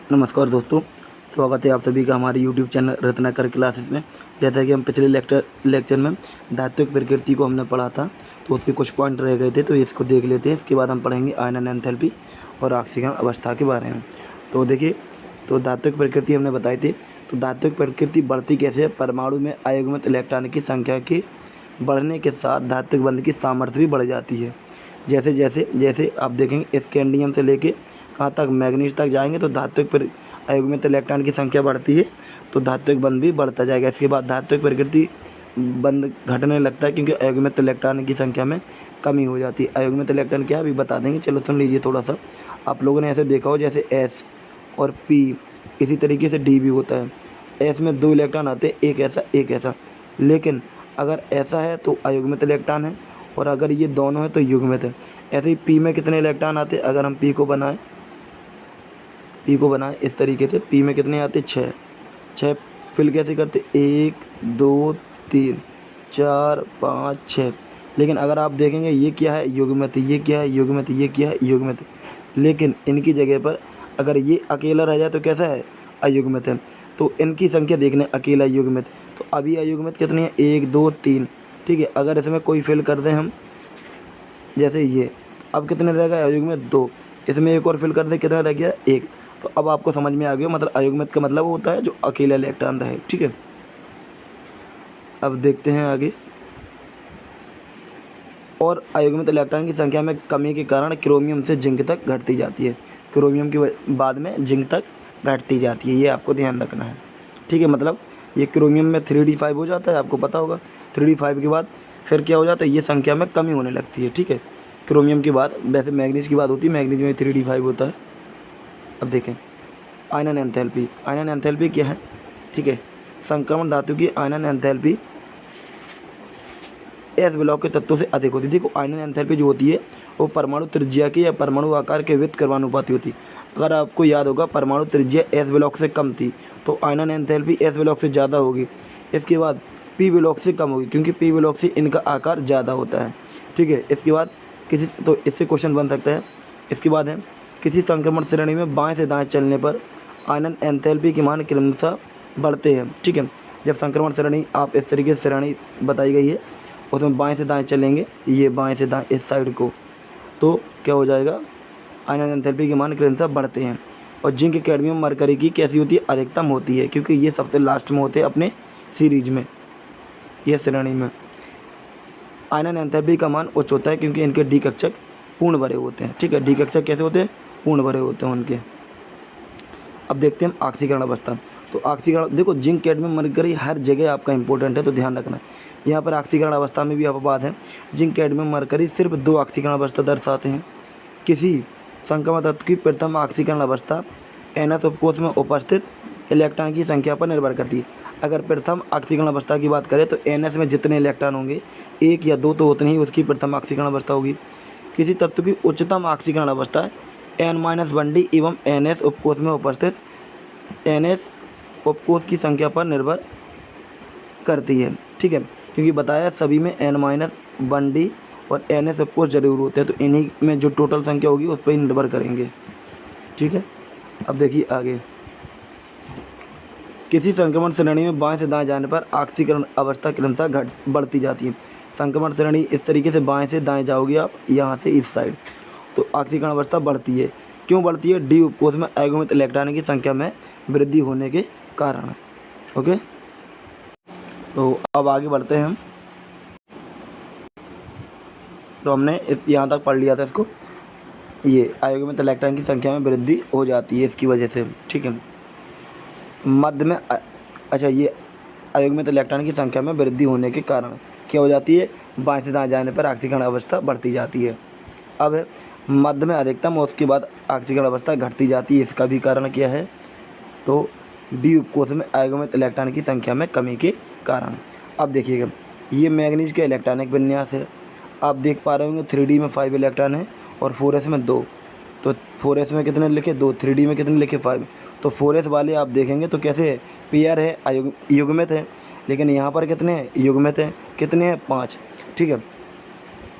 नमस्कार दोस्तों, स्वागत है आप सभी का हमारे यूट्यूब चैनल रत्नाकर क्लासेस में। जैसा कि हम पिछले लेक्चर में धात्विक प्रकृति को हमने पढ़ा था, तो उसके कुछ पॉइंट रह गए थे, तो इसको देख लेते हैं। इसके बाद हम पढ़ेंगे आयनन एंथैल्पी और ऑक्सीकरण अवस्था के बारे में। तो देखिए, तो धात्विक प्रकृति हमने बताई थी। तो धात्विक प्रकृति बढ़ती कैसे है? परमाणु में अयुग्मित इलेक्ट्रॉन की संख्या के बढ़ने के साथ धात्विक बंध की सामर्थ्य भी बढ़ जाती है। जैसे जैसे जैसे आप देखेंगे स्कैंडियम से लेके कहाँ तक, मैग्नीज तक जाएंगे तो धात्विक अयुग्मित इलेक्ट्रॉन की संख्या बढ़ती है, तो धात्विक बंध भी बढ़ता जाएगा। इसके बाद धात्विक प्रकृति बंध घटने लगता है क्योंकि अयुग्मित इलेक्ट्रॉन की संख्या में कमी हो जाती है। अयुग्मित इलेक्ट्रॉन क्या अभी बता देंगे, चलो सुन लीजिए थोड़ा सा। आप लोगों ने ऐसे देखा हो जैसे एस और पी, इसी तरीके से डी भी होता है। एस में 2 इलेक्ट्रॉन आते हैं, एक ऐसा। लेकिन अगर ऐसा है तो अयुग्मित इलेक्ट्रॉन है, और अगर ये दोनों है तो युग्मित है। ऐसे ही पी में कितने इलेक्ट्रॉन आते हैं? अगर हम पी को बनाएं इस तरीके से, पी में कितने आते? 6 फिल कैसे करते? 1 2 3 4 5 6। लेकिन अगर आप देखेंगे ये क्या है? युग्मित। ये क्या है? युग्मित। ये क्या है? युग्मित। लेकिन इनकी जगह पर अगर ये अकेला रह जाए तो कैसा है? अयुग्मित है। तो इनकी संख्या देखने, अकेला युग्मित। तो अभी अयुग्मित कितनी है? 1 2 3। ठीक है, अगर इसमें कोई फिल कर दें हम, जैसे ये, अब कितने रह गए? अयुग्मित 2। इसमें एक और फिल कर दें, कितना रह गया? 1। तो अब आपको समझ में आ गया, मतलब अयुग्मित का मतलब वो होता है जो अकेला इलेक्ट्रॉन रहे। ठीक है, अब देखते हैं आगे। और अयुग्मित इलेक्ट्रॉन की संख्या में कमी के कारण क्रोमियम से जिंक तक घटती जाती है। क्रोमियम के बाद में जिंक तक घटती जाती है, ये आपको ध्यान रखना है। ठीक है, मतलब ये क्रोमियम में 3d5 हो जाता है, आपको पता होगा। 3d5 के बाद फिर क्या हो जाता है? ये संख्या में कमी होने लगती है। ठीक है, क्रोमियम के बाद वैसे मैग्नीज की बात होती है, मैग्नीज में 3d5 होता है। अब देखें आयनन एंथैल्पी। आयनन एंथैल्पी क्या है? ठीक है, संक्रमण धातु की आयनन एंथैल्पी एस ब्लॉक के तत्वों से अधिक होती है। देखो, आयनन एंथैल्पी जो होती है वो परमाणु त्रिज्या की या परमाणु आकार के व्युत्क्रमानुपाती होती है। अगर आपको याद होगा, परमाणु त्रिज्या एस ब्लॉक से कम थी तो आयनन एंथैल्पी एस ब्लॉक से ज़्यादा होगी। इसके बाद पी ब्लॉक से कम होगी, क्योंकि पी ब्लॉक से इनका आकार ज़्यादा होता है। ठीक है, इसके बाद तो इससे क्वेश्चन बन सकता है। इसके बाद है, किसी संक्रमण श्रेणी में बाएं से दाएं चलने पर आयनन एंथैल्पी के मान क्रमशः बढ़ते हैं। ठीक है, जब संक्रमण श्रेणी, आप इस तरीके से श्रेणी बताई गई है, उसमें बाएं से दाएं चलेंगे, ये बाएं से दाएं इस साइड को, तो क्या हो जाएगा? आयनन एंथैल्पी के मान क्रमशः बढ़ते हैं। और जिंक, कैडमियम, मरकरी की कैसी होती है? अधिकतम होती है, क्योंकि ये सबसे लास्ट में होते हैं अपने सीरीज में, यह श्रेणी में। आयनन एंथैल्पी का मान उच्च होता है क्योंकि इनके डी कक्षक पूर्ण भरे होते हैं। ठीक है, डी कक्षक कैसे होते हैं? पूर्ण भरे होते हैं उनके। अब देखते हैं हम ऑक्सीकरण अवस्था। तो ऑक्सीकरण, देखो जिंक, कैडमियम, मरकरी हर जगह आपका इंपॉर्टेंट है, तो ध्यान रखना। यहाँ पर ऑक्सीकरण अवस्था में भी अपवाद है। जिंक, कैडमियम, मरकरी सिर्फ 2 ऑक्सीकरण अवस्था दर्शाते हैं। किसी संक्रमण तत्व की प्रथम ऑक्सीकरण अवस्था एनएस उपकोष में उपस्थित इलेक्ट्रॉन की संख्या पर निर्भर करती है। अगर प्रथम ऑक्सीकरण अवस्था की बात करें तो एनएस में जितने इलेक्ट्रॉन होंगे, 1 या 2 तो उतनी ही उसकी प्रथम ऑक्सीकरण अवस्था होगी। किसी तत्व की उच्चतम ऑक्सीकरण अवस्था n-1d एवं एनएस उपकोष में उपस्थित एनएस उपकोष की संख्या पर निर्भर करती है। ठीक है, क्योंकि बताया सभी में n-1d और एनएस उपकोष जरूर होते हैं, तो इन्हीं में जो टोटल संख्या होगी उस पर ही निर्भर करेंगे। ठीक है, अब देखिए आगे। किसी संक्रमण श्रेणी में बाएं से दाएं जाने पर ऑक्सीकरण अवस्था क्रमशः बढ़ती जाती है। संक्रमण श्रेणी इस तरीके से बाएं से दाएं जाओगे आप, यहाँ से इस साइड, तो ऑक्सीकरण अवस्था बढ़ती है। क्यों बढ़ती है? डी उपकोष में अयुग्मित इलेक्ट्रॉन की संख्या में वृद्धि होने के कारण। ओके, तो अब आगे बढ़ते हैं हम। तो हमने यहाँ तक पढ़ लिया था इसको, ये अयुग्मित इलेक्ट्रॉन की संख्या में वृद्धि हो जाती है इसकी वजह से। ठीक है, मध्य में अच्छा, ये अयुग्मित इलेक्ट्रॉन की संख्या में वृद्धि होने के कारण क्या हो जाती है? बाएं से दाएं जाने पर ऑक्सीकरण अवस्था बढ़ती जाती है। अब मध्य में अधिकतम और उसके बाद ऑक्सीकरण अवस्था घटती जाती है। इसका भी कारण क्या है? तो डी उपकोष में अयुग्मित इलेक्ट्रॉन की संख्या में कमी के कारण। अब देखिएगा, ये मैग्नीज का इलेक्ट्रॉनिक विन्यास है। आप देख पा रहे होंगे 3d में 5 इलेक्ट्रॉन है और 4s में 2। तो 4s में कितने लिखे? 2। 3d में कितने लिखे? 5। तो 4s वाले आप देखेंगे तो कैसे है? पेयर है, युग्मित है। लेकिन यहाँ पर कितने हैं? युग्मित है। कितने हैं? 5। ठीक है,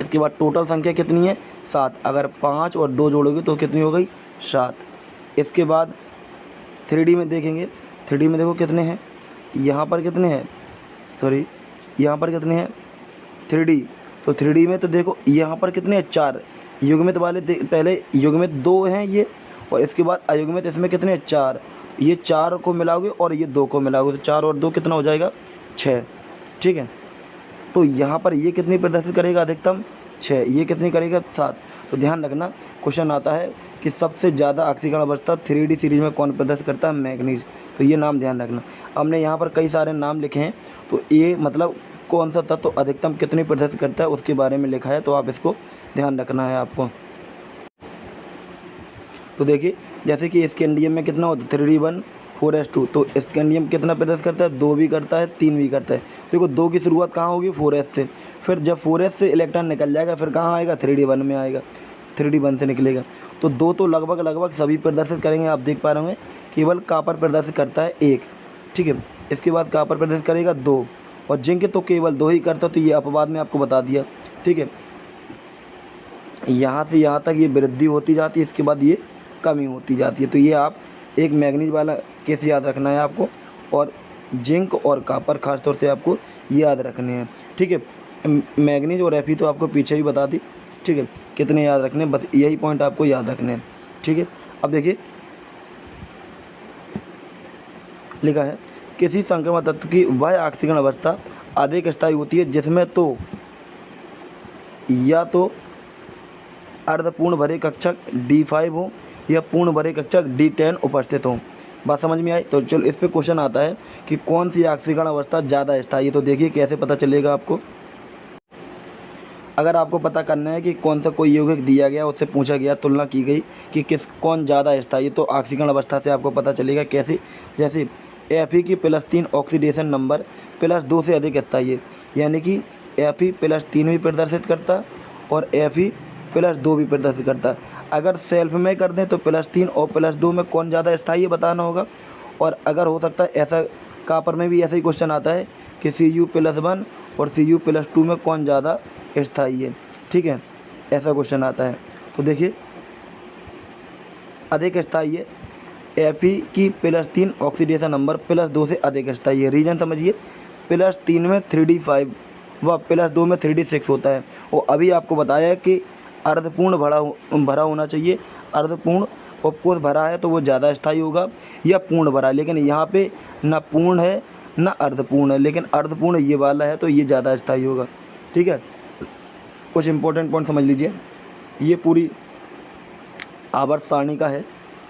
इसके बाद टोटल संख्या कितनी है? 7। अगर 5 और 2 जोड़ोगे तो कितनी हो गई? 7। इसके बाद 3D में देखेंगे, 3D में देखो कितने हैं, यहाँ पर कितने हैं, सॉरी यहाँ पर कितने हैं 3D। तो 3D में तो देखो यहाँ पर कितने हैं 4, युग्मित वाले पहले युग्मित 2 हैं ये, और इसके बाद अयुग्मित इसमें कितने हैं 4। ये 4 को मिलाओगे और ये 2 को मिलाओगे तो 4 और 2 कितना हो जाएगा 6, ठीक है। तो यहाँ पर ये कितनी प्रदर्शित करेगा अधिकतम 6, ये कितनी करेगा 7। तो ध्यान रखना क्वेश्चन आता है कि सबसे ज़्यादा ऑक्सीकरण अवस्था 3D सीरीज में कौन प्रदर्शित करता है, मैग्नीज। तो ये नाम ध्यान रखना। हमने यहाँ पर कई सारे नाम लिखे हैं, तो ये मतलब कौन सा तत्व तो अधिकतम कितनी प्रदर्शित करता है उसके बारे में लिखा है, तो आप इसको ध्यान रखना है आपको। तो देखिए जैसे कि स्कैंडियम में कितना होता है 3D1 4s2, तो स्कैंडियम कितना प्रदर्शित करता है 2 भी करता है 3 भी करता है। देखो 2 की शुरुआत कहाँ होगी 4s से, फिर जब 4s से इलेक्ट्रॉन निकल जाएगा फिर कहाँ आएगा 3D1 में आएगा, 3D1 से निकलेगा। तो 2 तो लगभग सभी प्रदर्शित करेंगे, आप देख पा रहे होंगे। केवल कापर प्रदर्शित करता है 1, ठीक है। इसके बाद कापर प्रदर्शित करेगा 2, और जिंक तो केवल 2 ही करता, तो ये अपवाद में आपको बता दिया, ठीक है। यहाँ से यहाँ तक ये वृद्धि होती जाती है, इसके बाद ये कमी होती जाती है। तो ये आप एक मैग्नीज वाला केस याद रखना है आपको, और जिंक और कापर खास तौर से आपको याद रखने हैं, ठीक है। मैग्नीज और Fe तो आपको पीछे ही बता दी, ठीक है, कितने याद रखने हैं, बस यही पॉइंट आपको याद रखने हैं, ठीक है। अब देखिए लिखा है किसी संक्रमण तत्व की वह ऑक्सीकरण अवस्था अधिक स्थायी होती है जिसमें तो या तो अर्धपूर्ण भरे कक्षक D5 हो या पूर्ण भरे कक्षक D10 उपस्थित हो। बात समझ में आई। तो चलो इस पे क्वेश्चन आता है कि कौन सी ऑक्सीकरण अवस्था ज़्यादा स्थायी है। तो देखिए कैसे पता चलेगा आपको। अगर आपको पता करना है कि कौन सा कोई यौगिक दिया गया, उससे पूछा गया, तुलना की गई कि कौन ज़्यादा स्थायी, तो ऑक्सीकरण अवस्था से आपको पता चलेगा। कैसे, जैसे Fe की +3 ऑक्सीडेशन नंबर +2 से अधिक स्थायी है, यानी कि Fe +3 भी प्रदर्शित करता और Fe +2 भी प्रदर्शित करता। अगर सेल्फ में कर दें तो +3 और +2 में कौन ज़्यादा स्थायी है बताना होगा। और अगर हो सकता है ऐसा कापर में भी ऐसा ही क्वेश्चन आता है कि Cu+1 और Cu+2 में कौन ज़्यादा स्थायी है, ठीक है, ऐसा क्वेश्चन आता है। तो देखिए अधिक स्थायी है Fe की +3 ऑक्सीडेशन नंबर +2 से अधिक स्थायी है। रीजन समझिए, +3 में 3D5 व +2 में 3D6 होता है। और अभी आपको बताया है कि अर्धपूर्ण भरा होना चाहिए। अर्धपूर्ण ऑफकोर्स भरा है तो वो ज़्यादा स्थायी होगा, या पूर्ण भरा, लेकिन यहाँ पे ना पूर्ण है ना अर्धपूर्ण है, लेकिन अर्धपूर्ण ये वाला है तो ये ज़्यादा स्थायी होगा, ठीक है। कुछ इंपॉर्टेंट पॉइंट समझ लीजिए। ये पूरी आवर्त सारणी का है,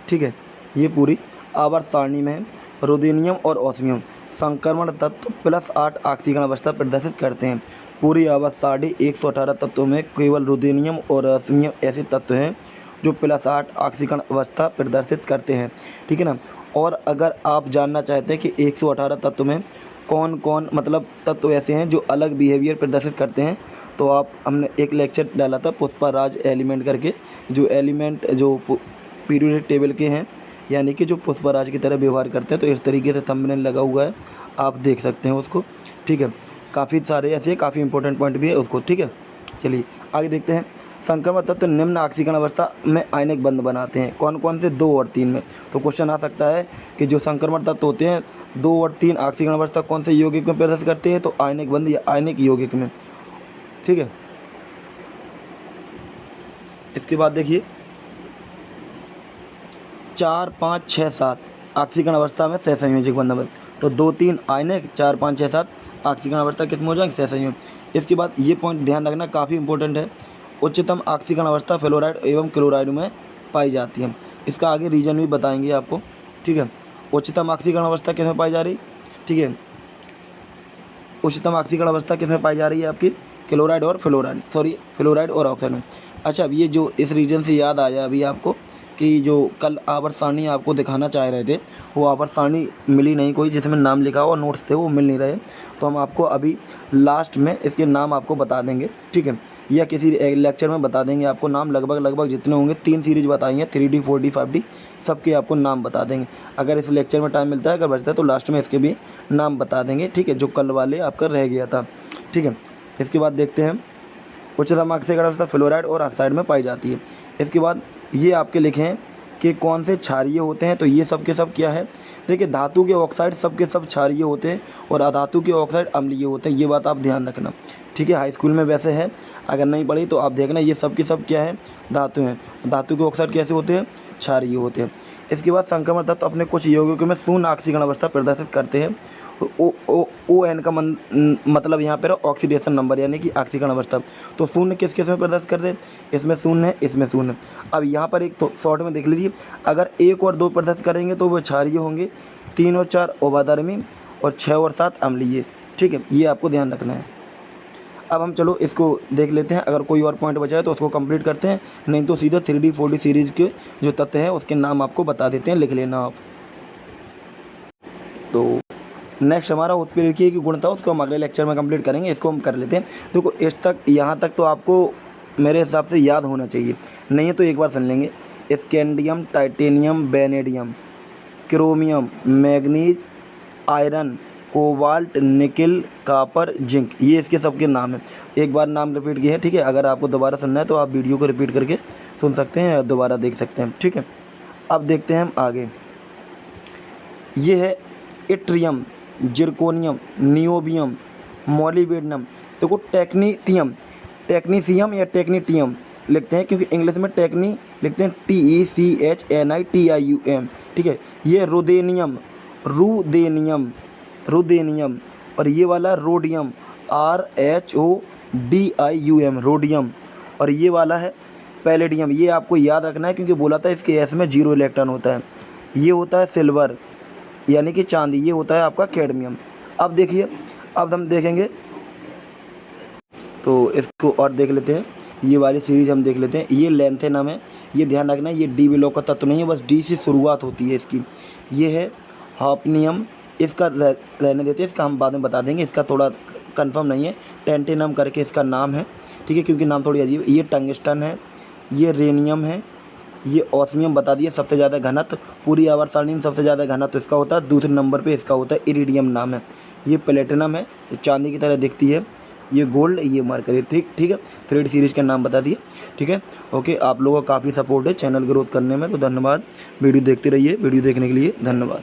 ठीक है, ये पूरी आवर्त सारणी में है। रुदेनियम और ऑस्मियम संक्रमण तत्व +8 ऑक्सीकरण अवस्था प्रदर्शित करते हैं। पूरी आवर्त सारणी 118 तत्वों में केवल रुदेनियम और ऑस्मियम ऐसे तत्व हैं जो +8 ऑक्सीकरण अवस्था प्रदर्शित करते हैं, ठीक है ना। और अगर आप जानना चाहते हैं कि 118 तत्व में कौन कौन मतलब तत्व ऐसे हैं जो अलग बिहेवियर प्रदर्शित करते हैं, तो आप हमने एक लेक्चर डाला था पुष्पराज एलिमेंट करके, जो एलिमेंट जो पीरियोडिक टेबल के हैं, यानी कि जो पुष्पराज की तरह व्यवहार करते हैं। तो इस तरीके से थंबनेल लगा हुआ है, आप देख सकते हैं उसको, ठीक है। काफ़ी सारे ऐसे काफ़ी इंपॉर्टेंट पॉइंट भी है उसको, ठीक है। चलिए आगे देखते हैं। संक्रमण तत्व निम्न ऑक्सीकरण अवस्था में आयनिक बंध बनाते हैं, कौन कौन से, 2 और 3 में। तो क्वेश्चन आ सकता है कि जो संक्रमण तत्व होते हैं 2 और 3 ऑक्सीकरण अवस्था कौन से यौगिक में प्रदर्शित करते हैं, तो आयनिक बंध या आयनिक यौगिक में, ठीक है। इसके बाद देखिए 4, 5, 6, 7 ऑक्सीकरण अवस्था में सहसंयोजक बंध बन, तो 2, 3 आयनिक, 4, 5, 6, 7 ऑक्सीकरण अवस्था किस में हो जाएंगे, सहसंयोजक। इसके बाद ये पॉइंट ध्यान रखना, काफ़ी इंपॉर्टेंट है। उच्चतम ऑक्सीकरण अवस्था फ्लोराइड एवं क्लोराइड में पाई जाती है। इसका आगे रीजन भी बताएंगे आपको, ठीक है। उच्चतम ऑक्सीकरण अवस्था किस में पाई जा रही, ठीक है, उच्चतम ऑक्सीकरण अवस्था किस में पाई जा रही है आपकी, क्लोराइड और फ्लोराइड और ऑक्साइड में। अच्छा, अब ये जो इस रीजन से याद आया अभी आपको कि जो कल आवर्त सारणी आपको दिखाना चाह रहे थे, वो आवर्त सारणी मिली नहीं कोई जिसमें नाम लिखा हो, नोट्स थे वो मिल नहीं रहे, तो हम आपको अभी लास्ट में इसके नाम आपको बता देंगे, ठीक है, या किसी लेक्चर में बता देंगे आपको नाम। लगभग जितने होंगे 3 सीरीज बताएंगे, 3D 4D 5D सबके आपको नाम बता देंगे। अगर इस लेक्चर में टाइम मिलता है, अगर बचता है तो लास्ट में इसके भी नाम बता देंगे, ठीक है, जो कल वाले आपका रह गया था, ठीक है। इसके बाद देखते हैं उच्चतम ऑक्सीकरण अवस्था फ्लोराइड और ऑक्साइड में पाई जाती है। इसके बाद ये आपके लिखे हैं कि कौन से क्षारीय होते हैं, तो ये सब के सब क्या है, देखिए धातु के ऑक्साइड सब के सब क्षारीय होते हैं और अधातु के ऑक्साइड अम्लीय होते हैं, ये बात आप ध्यान रखना। ठीक है, हाई स्कूल में वैसे है, अगर नहीं पढ़ी तो आप देखना, ये सब के सब क्या है, धातु हैं। धातु के ऑक्साइड कैसे होते हैं, क्षारीय होते हैं। इसके बाद संक्रमण तत्व अपने कुछ यौगिकों में शून्य ऑक्सीकरण अवस्था प्रदर्शित करते हैं। ओ एन का मतलब यहाँ पर ऑक्सीडेशन नंबर यानी कि ऑक्सीकरण अवस्था। तो शून्य किस किस में प्रदर्शित करते हैं, इसमें शून्य है, इसमें शून्य है। अब यहाँ पर एक तो शॉर्ट में देख लीजिए, अगर 1 और 2 प्रदर्शित करेंगे तो वो क्षारीय होंगे, 3 और 4 उभयधर्मी और 6 और 7 अम्लीय। ठीक है, ये आपको ध्यान रखना है। अब हम चलो इसको देख लेते हैं, अगर कोई और पॉइंट बचा है तो उसको कंप्लीट करते हैं, नहीं तो सीधे 3D 4D सीरीज़ के जो तथ्य हैं उसके नाम आपको बता देते हैं, लिख लेना आप। तो नेक्स्ट हमारा उत्प्रेरकीय की गुणता, उसको हम अगले लेक्चर में कंप्लीट करेंगे, इसको हम कर लेते हैं। देखो इस तक यहाँ तक तो आपको मेरे हिसाब से याद होना चाहिए, नहीं है तो एक बार सुन लेंगे। Scandium, titanium, vanadium, chromium, manganese, iron, cobalt, nickel, copper, zinc, ये इसके सबके नाम हैं। एक बार नाम रिपीट किए हैं, ठीक है। अगर आपको दोबारा सुनना है तो आप वीडियो को रिपीट करके सुन सकते हैं या दोबारा देख सकते हैं, ठीक है। अब देखते हैं हम आगे। ये है इट्रियम, जिरकोनियम, नियोबियम, मोलिब्डेनम। देखो टेक्नीशियम या टेक्नीटियम लिखते हैं, क्योंकि इंग्लिश में टेक्नी लिखते हैं TECHNITIUM, ठीक है। ये रुदेनियम, और ये वाला रोडियम, RHODIUM, रोडियम। और ये वाला है पैलेडियम, ये आपको याद रखना है क्योंकि बोला था इसके एस में 0 इलेक्ट्रॉन होता है। ये होता है सिल्वर यानी कि चांदी, ये होता है आपका कैडमियम। अब देखिए, अब हम देखेंगे तो इसको और देख लेते हैं, ये वाली सीरीज हम देख लेते हैं। ये लैंथेनम है, ये ध्यान रखना है, ये डी ब्लॉक का तत्व नहीं है, बस डी से शुरुआत होती है इसकी। ये है हॉफनियम, इसका रहने देते हैं, इसका हम बाद में बता देंगे, इसका थोड़ा कंफर्म नहीं है। टेंटेनम करके इसका नाम है, ठीक है, क्योंकि नाम थोड़ी अजीब है। ये टंगस्टन है, ये रेनियम है, ये ऑस्मियम बता दिए सबसे ज़्यादा घनत्व, पूरी आवर्त सारणी में सबसे ज़्यादा घनत्व इसका होता है। दूसरे नंबर पे इसका होता है इरिडियम नाम है। ये प्लेटिनम है, चांदी की तरह दिखती है। ये गोल्ड, ये मरकरी, ठीक है। 3D सीरीज़ का नाम बता दिए, ठीक है। ओके, आप लोगों का काफ़ी सपोर्ट है चैनल ग्रोथ करने में, तो धन्यवाद। वीडियो देखते रहिए, वीडियो देखने के लिए धन्यवाद।